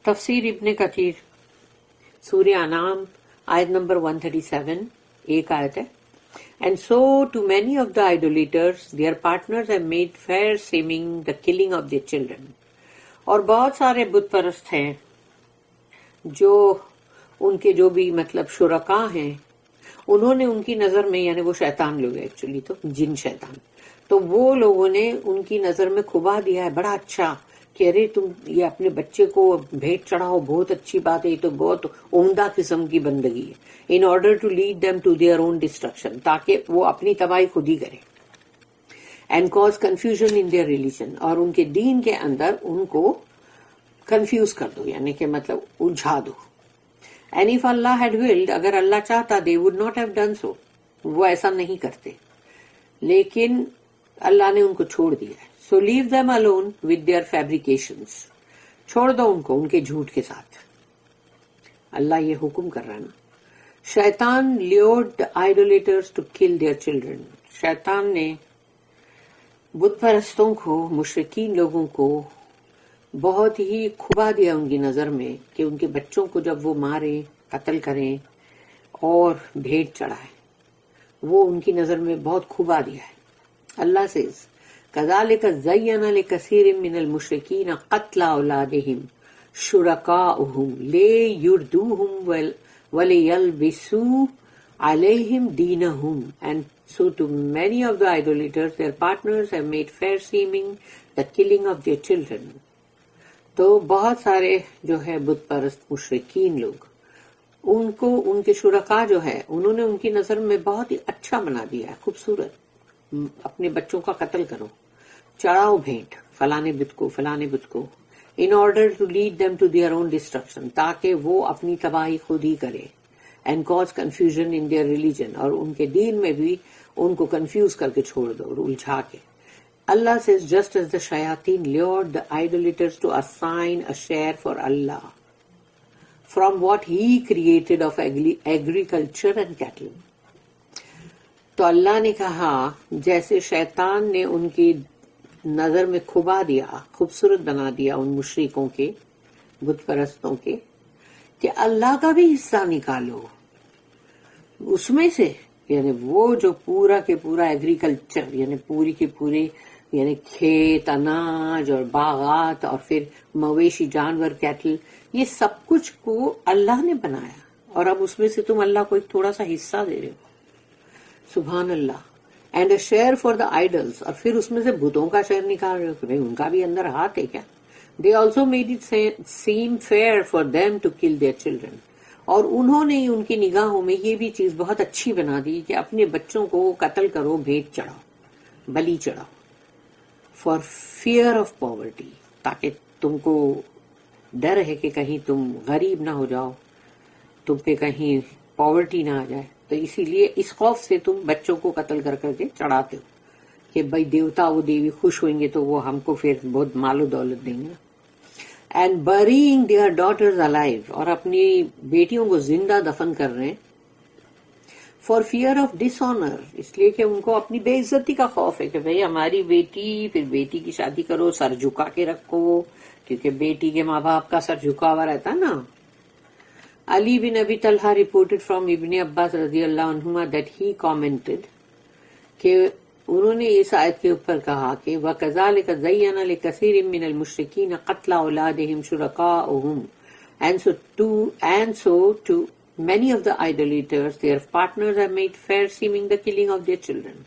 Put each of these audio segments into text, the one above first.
تفسیر ابن کثیر سورہ انعام آیت نمبر 137 ایک آیت ہے. And so to many of the idolaters their partners have made fair seeming the killing of their children. اور بہت سارے بت پرست ہیں جو ان کے جو بھی مطلب شرکا ہیں انہوں نے ان کی نظر میں، یعنی وہ شیطان لوگ ہیں ایکچولی تو جن شیطان، تو وہ لوگوں نے ان کی نظر میں کھبا دیا ہے بڑا اچھا کہ ارے تم یہ اپنے بچے کو بھیٹ چڑھاؤ، بہت اچھی بات ہے، یہ تو بہت عمدہ قسم کی بندگی ہے، in order to lead them to their own destruction, تاکہ وہ اپنی تباہی خود ہی کرے. And cause confusion in their religion, اور ان کے دین کے اندر ان کو کنفیوز کر دو، یعنی کہ مطلب الجھا دو. And if Allah had willed, اگر اللہ چاہتا they would not have done so, وہ ایسا نہیں کرتے، لیکن اللہ نے ان کو چھوڑ دیا ہے. سو لیو them alone with their fabrications، چھوڑ دو ان کو ان کے جھوٹ کے ساتھ. اللہ یہ حکم کر رہا ہے نا. شیطان lured idolaters to kill their children، شیطان نے بت پرستوں کو، مشرکین لوگوں کو بہت ہی کھبا دیا ان کی نظر میں کہ ان کے بچوں کو جب وہ ماریں، قتل کریں اور بھیٹ چڑھائیں، وہ ان کی نظر میں بہت کھبا دیا ہے. اللہ سے كذلك زين لكثير من المشركين قتل أولادهم شركاؤهم ليردوهم وليلبسوا عليهم دينهم. And so to many of the idolaters their partners have made fair seeming the killing of their children. تو بہت سارے جو ہے بت پرست مشرکین لوگ، ان کو ان کے شرکا جو ہے انہوں نے ان کی نظر میں بہت ہی اچھا بنا دیا ہے، خوبصورت. اپنے بچوں کا قتل کرو، چڑھاؤ بھیٹ فلانے بت کو فلانے بت کو، in order to lead them to their own destruction, تاکہ وہ اپنی تباہی خود ہی کرے. And cause confusion in their religion, اور ان کے دین میں بھی ان کو کنفیوز کر کے چھوڑ دو اور الجھا کے. اللہ says just as the shayateen lured the idolaters to assign a share for Allah from what he created of agriculture and cattle. تو اللہ نے کہا جیسے شیطان نے ان کی نظر میں کھبا دیا، خوبصورت بنا دیا ان مشرکوں کے، بت پرستوں کے، کہ اللہ کا بھی حصہ نکالو اس میں سے، یعنی وہ جو پورا کے پورا ایگریکلچر، یعنی پوری کے پورے یعنی کھیت، اناج اور باغات اور پھر مویشی جانور، کیٹل، یہ سب کچھ کو اللہ نے بنایا، اور اب اس میں سے تم اللہ کو ایک تھوڑا سا حصہ دے رہے ہو. سبحان Allah. And a share for the idols, اور پھر اس میں سے بتوں کا شیئر نکال رہے ہو کہ بھائی ان کا بھی اندر ہاتھ ہے کیا. They also made it same fair for them to kill their children, اور انہوں نے ان کی نگاہوں میں یہ بھی چیز بہت اچھی بنا دی کہ اپنے بچوں کو قتل کرو، بھیٹ چڑھاؤ، بلی چڑھاؤ، فار فیئر آف پاورٹی، تاکہ تم کو ڈر ہے کہ کہیں تم غریب نہ ہو جاؤ، تم پہ کہیں پاورٹی نہ آ جائے، تو اسی لیے اس خوف سے تم بچوں کو قتل کر کر کے چڑھاتے ہو کہ بھائی دیوتا وہ دیوی خوش ہوئیں گے تو وہ ہم کو پھر بہت مال و دولت دیں گے. And burying their daughters alive، اور اپنی بیٹیوں کو زندہ دفن کر رہے ہیں، for fear of dishonour, اس لیے کہ ان کو اپنی بے عزتی کا خوف ہے کہ بھائی ہماری بیٹی، پھر بیٹی کی شادی کرو، سر جھکا کے رکھو، کیونکہ بیٹی کے ماں باپ کا سر جھکا ہوا رہتا ہے نا. Ali bin Abi Talha reported from Ibn Abbas رضی اللہ عنہما that he commented کہ انہوں نے اس آیت کے اوپر کہا کہ وَكَذَلِكَ زَيَّنَ لِكَثِيرٍ مِّنَ الْمُشْرِكِينَ قَتْلَ أَوْلَادِهِمْ شُرَكَاؤُهُمْ and so to many of the idolaters their partners have made fair seeming the killing of their children.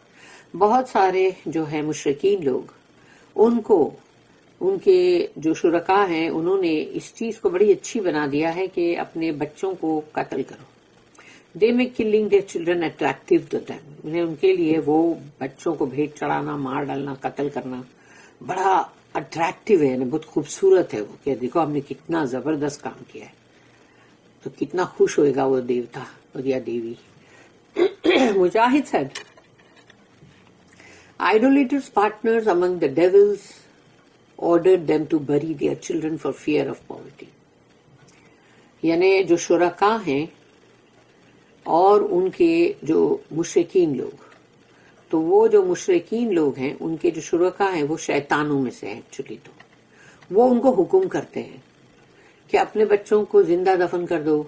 بہت سارے جو ہے مشرکین لوگ، ان کو ان کے جو شرکا ہیں انہوں نے اس چیز کو بڑی اچھی بنا دیا ہے کہ اپنے بچوں کو قتل کرو. They make killing their children attractive to them, ان کے لیے وہ بچوں کو بھیٹ چڑھانا، مار ڈالنا، قتل کرنا بڑا اٹریکٹیو ہے، بہت خوبصورت ہے وہ، کہ دیکھو ہم نے کتنا زبردست کام کیا ہے، تو کتنا خوش ہوئے گا وہ دیوتا اور یا دیوی. مجاہد said idolaters partners among the devils ordered them to bury their children for fear of poverty. یعنی جو شرکا ہیں اور ان کے جو مشرکین لوگ، تو وہ جو مشرکین لوگ ہیں ان کے جو شرکا ہیں وہ شیطانوں میں سے ہیں ایکچولی، تو وہ ان کو حکم کرتے ہیں کہ اپنے بچوں کو زندہ دفن کر دو،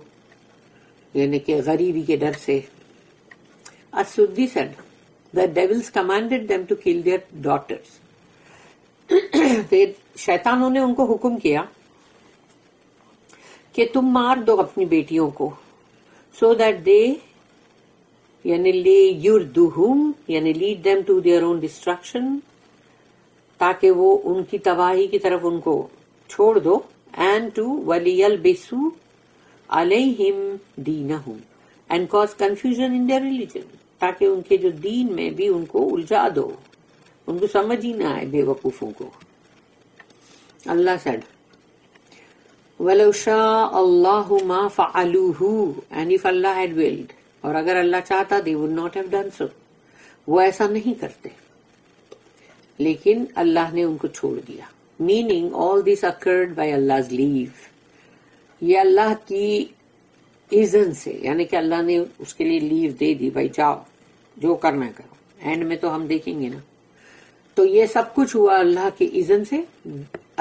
یعنی کہ غریبی کے ڈر سے. As-Suddi said, the devils commanded them to kill their daughters. شیطانوں نے ان کو حکم کیا کہ تم مار دو اپنی بیٹیوں کو، so that they یعنی لِيُرْدُهُمْ یعنی lead them to their own destruction، تاکہ وہ ان کی تباہی کی طرف ان کو چھوڑ دو، and to وَلِيَلْبِسُوا عَلَيْهِمْ دِينَهُمْ and cause confusion in their religion، تاکہ ان کے جو دین میں بھی ان کو الجھا دو، ان کو سمجھ ہی نہ آئے بے وقوفوں کو. اللہ said وَلَوْ شَاءَ اللَّهُ مَا فَعَلُوهُ and if Allah had willed، اور اگر اللہ چاہتا they would not have done so، وہ ایسا نہیں کرتے، لیکن اللہ نے ان کو چھوڑ دیا. meaning all this occurred by Allah's leave، یہ اللہ کی اذن سے، یعنی کہ اللہ نے اس کے لیے لیو دے دی، بھائی جاؤ جو کرنا کرو. اینڈ میں تو ہم دیکھیں گے نا. تو یہ سب کچھ ہوا اللہ کی اذن سے،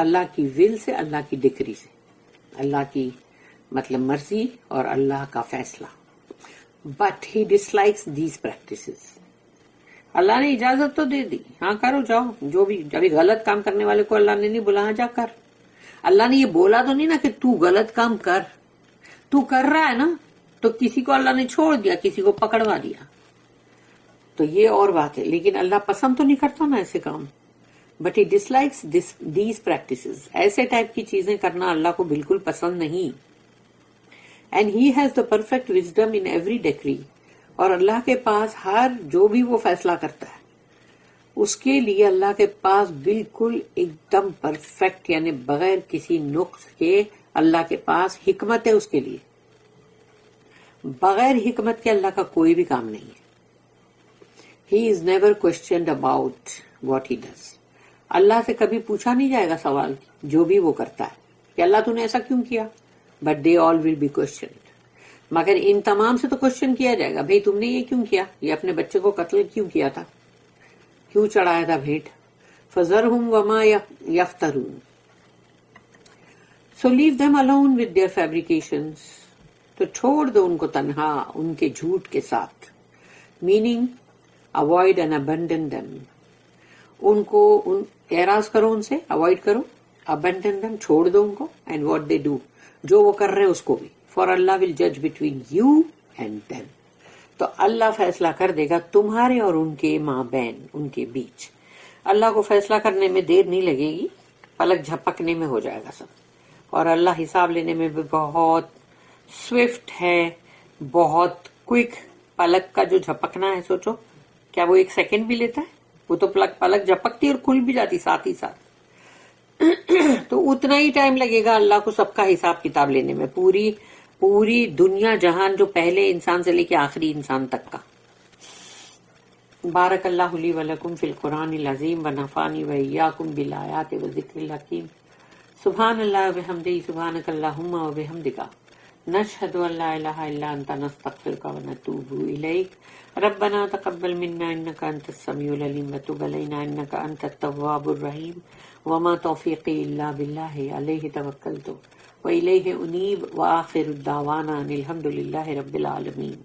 اللہ کی ول سے، اللہ کی ڈکری سے، اللہ کی مطلب مرضی اور اللہ کا فیصلہ. But he dislikes these practices. Allah نے اجازت تو دے دی، ہاں کرو جاؤ، جو بھی ابھی غلط کام کرنے والے کو اللہ نے نہیں بولا ہاں جا کر. اللہ نے یہ بولا تو نہیں نا کہ تو غلط کام کر، تو کر رہا ہے نا، تو کسی کو اللہ نے چھوڑ دیا، کسی کو پکڑوا دیا، تو یہ اور بات ہے. لیکن اللہ پسند تو نہیں کرتا نا ایسے کام. But he dislikes these practices. ایسے ٹائپ کی چیزیں کرنا اللہ کو بالکل پسند نہیں. And he has the perfect wisdom in every decree. اور اللہ کے پاس ہر جو بھی وہ فیصلہ کرتا ہے اس کے لیے اللہ کے پاس بالکل ایک دم پرفیکٹ، یعنی بغیر کسی نقص کے اللہ کے پاس حکمت ہے. اس کے لیے بغیر حکمت کے اللہ کا کوئی بھی کام نہیں ہے. He is never questioned about what he does. اللہ سے کبھی پوچھا نہیں جائے گا سوال جو بھی وہ کرتا ہے کہ اللہ تو نے ایسا کیوں کیا. But they all will be questioned. مگر ان تمام سے تو کوشچن کیا جائے گا، بھئی تم نے یہ کیوں کیا، یہ اپنے بچے کو قتل کیوں کیا تھا، کیوں چڑھایا تھا بھیٹ. فَذَرْهُمْ وَمَا يَفْتَرُونَ. So leave them alone with their fabrications. تو چھوڑ دو ان کو تنہا ان کے جھوٹ کے ساتھ. Meaning avoid and abandon them. ان کو اعراض کرو ان سے، avoid کرو، abandon them چھوڑ دو ان کو. And what they do جو وہ کر رہے ہیں اس کو بھی. For Allah will judge between you and them. تو اللہ فیصلہ کر دے گا تمہارے اور ان کے ماں بہن، ان کے بیچ. اللہ کو فیصلہ کرنے میں دیر نہیں لگے گی، پلک جھپکنے میں ہو جائے گا سب. اور اللہ حساب لینے میں بھی بہت سوئفٹ ہے، بہت کوئک. پلک کا جو جھپکنا ہے سوچو، کیا وہ 1 سیکنڈ بھی لیتا ہے؟ وہ تو پلک جھپکتی اور کھل بھی جاتی ساتھ ہی ساتھ. تو اتنا ہی ٹائم لگے گا اللہ کو سب کا حساب کتاب لینے میں، پوری دنیا جہان، جو پہلے انسان سے لے کے آخری انسان تک کا. بارک اللہ لی ولکم فی القرآن العظیم ونفعنی وإیاکم بالآیات والذکر الحکیم. سبحان اللہ وبحمدہ، سبحانک اللہم وبحمدک، نشہد ان لا الہ الا انت، نستغفرک ونتوب الیک. ربنا تقبل منا انک انت السمیع العلیم وتب علینا انک انت التواب الرحیم. وما توفیقی الا باللہ علیہ توکلت وإلیہ انیب. وآخر الدعوانا ان الحمد للہ رب العالمین.